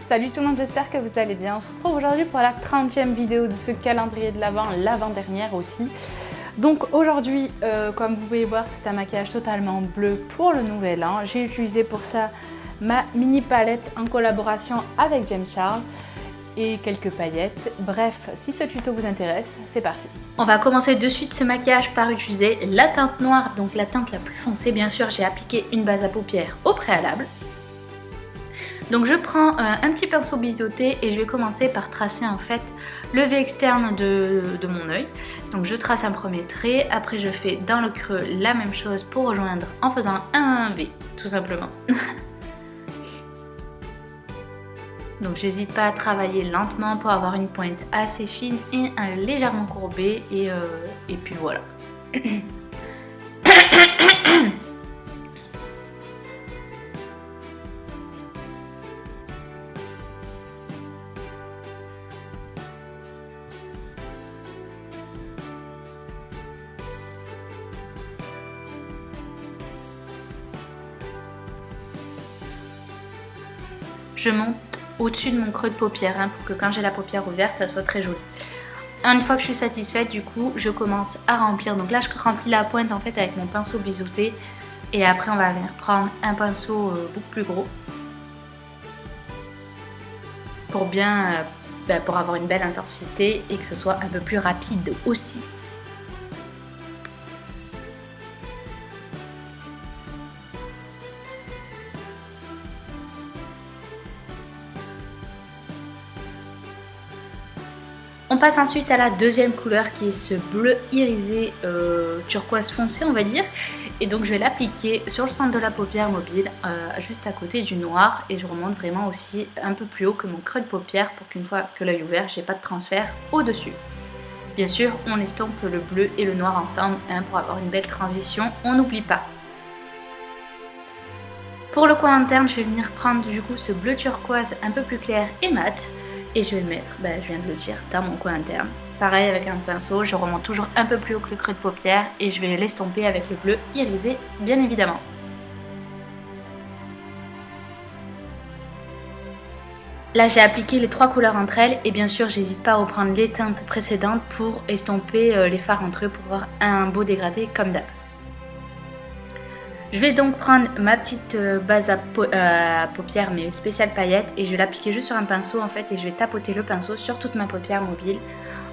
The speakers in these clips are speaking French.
Salut tout le monde, j'espère que vous allez bien. On se retrouve aujourd'hui pour la 30e vidéo de ce calendrier de l'Avent, l'avant-dernière aussi. Donc aujourd'hui, comme vous pouvez voir, c'est un maquillage totalement bleu pour le nouvel an. J'ai utilisé pour ça ma mini palette en collaboration avec James Charles et quelques paillettes. Bref, si ce tuto vous intéresse, c'est parti. On va commencer de suite ce maquillage par utiliser la teinte noire, donc la teinte la plus foncée. Bien sûr, j'ai appliqué une base à paupières au préalable. Donc je prends un petit pinceau biseauté et je vais commencer par tracer en fait le V externe de mon œil. Donc je trace un premier trait, après je fais dans le creux la même chose pour rejoindre en faisant un V tout simplement. Donc j'hésite pas à travailler lentement pour avoir une pointe assez fine et légèrement courbée et puis voilà. Je monte au-dessus de mon creux de paupière pour que quand j'ai la paupière ouverte, ça soit très joli. Une fois que je suis satisfaite, du coup, je commence à remplir. Donc là, je remplis la pointe en fait avec mon pinceau biseauté. Et après, on va venir prendre un pinceau beaucoup plus gros. Pour bien, pour avoir une belle intensité et que ce soit un peu plus rapide aussi. On passe ensuite à la deuxième couleur qui est ce bleu irisé turquoise foncé on va dire. Et donc je vais l'appliquer sur le centre de la paupière mobile, juste à côté du noir. Et je remonte vraiment aussi un peu plus haut que mon creux de paupière pour qu'une fois que l'œil ouvert, j'ai pas de transfert au-dessus. Bien sûr, on estompe le bleu et le noir ensemble pour avoir une belle transition, on n'oublie pas. Pour le coin interne, je vais venir prendre du coup ce bleu turquoise un peu plus clair et mat. Et je vais le mettre, je viens de le dire, dans mon coin interne. Pareil avec un pinceau, je remonte toujours un peu plus haut que le creux de paupière et je vais l'estomper avec le bleu irisé, bien évidemment. Là, j'ai appliqué les trois couleurs entre elles et bien sûr, j'hésite pas à reprendre les teintes précédentes pour estomper les fards entre eux pour avoir un beau dégradé comme d'hab. Je vais donc prendre ma petite base à paupières mais spéciale paillettes et je vais l'appliquer juste sur un pinceau en fait et je vais tapoter le pinceau sur toute ma paupière mobile.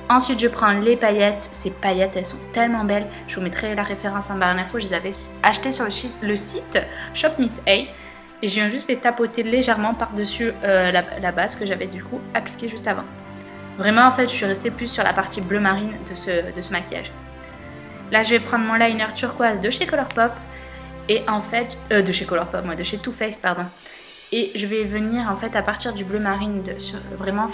Ensuite je prends les paillettes, ces paillettes elles sont tellement belles, je vous mettrai la référence en barre d'infos, je les avais achetées sur le site Shop Miss A et je viens juste les tapoter légèrement par-dessus la base que j'avais du coup appliquée juste avant. Vraiment en fait je suis restée plus sur la partie bleu marine de ce maquillage. Là je vais prendre mon liner turquoise de chez Colourpop. Et en fait, de chez Colourpop, de chez Too Faced, pardon. Et je vais venir en fait à partir du bleu marine, vraiment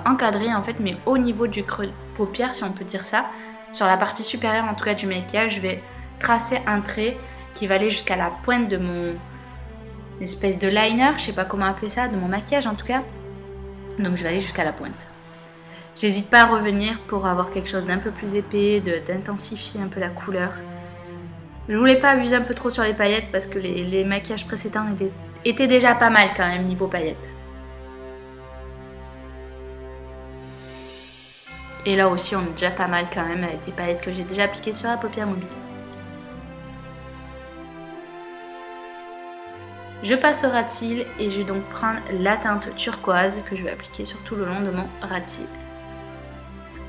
encadrer en fait, mais au niveau du creux de paupière, si on peut dire ça, sur la partie supérieure en tout cas du maquillage, je vais tracer un trait qui va aller jusqu'à la pointe de mon espèce de liner, je sais pas comment appeler ça, de mon maquillage en tout cas. Donc je vais aller jusqu'à la pointe. J'hésite pas à revenir pour avoir quelque chose d'un peu plus épais, d'intensifier un peu la couleur. Je voulais pas abuser un peu trop sur les paillettes parce que les maquillages précédents étaient déjà pas mal quand même niveau paillettes. Et là aussi on est déjà pas mal quand même avec des paillettes que j'ai déjà appliquées sur la paupière mobile. Je passe au ras de cils et je vais donc prendre la teinte turquoise que je vais appliquer sur tout le long de mon ras de cils.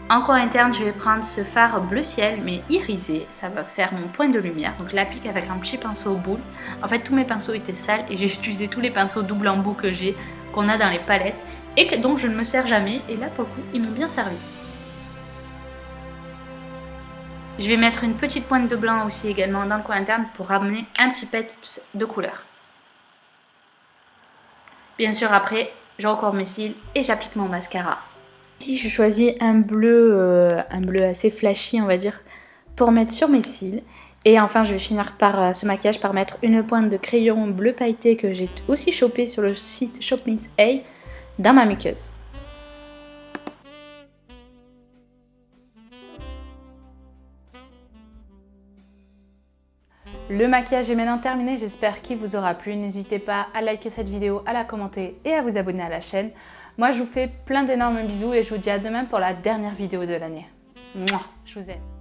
En coin interne, je vais prendre ce fard bleu ciel mais irisé, ça va faire mon point de lumière. Donc je l'applique avec un petit pinceau boule. En fait tous mes pinceaux étaient sales et j'ai utilisé tous les pinceaux double embout qu'on a dans les palettes et donc je ne me sers jamais et là pour le coup ils m'ont bien servi. Je vais mettre une petite pointe de blanc aussi également dans le coin interne pour ramener un petit peps de couleur. Bien sûr après je recourbe mes cils et j'applique mon mascara. Ici, j'ai choisi un bleu assez flashy, on va dire, pour mettre sur mes cils. Et enfin, je vais finir par ce maquillage par mettre une pointe de crayon bleu pailleté que j'ai aussi chopé sur le site Shop Miss A dans ma muqueuse. Le maquillage est maintenant terminé, j'espère qu'il vous aura plu. N'hésitez pas à liker cette vidéo, à la commenter et à vous abonner à la chaîne. Moi, je vous fais plein d'énormes bisous et je vous dis à demain pour la dernière vidéo de l'année. Je vous aime.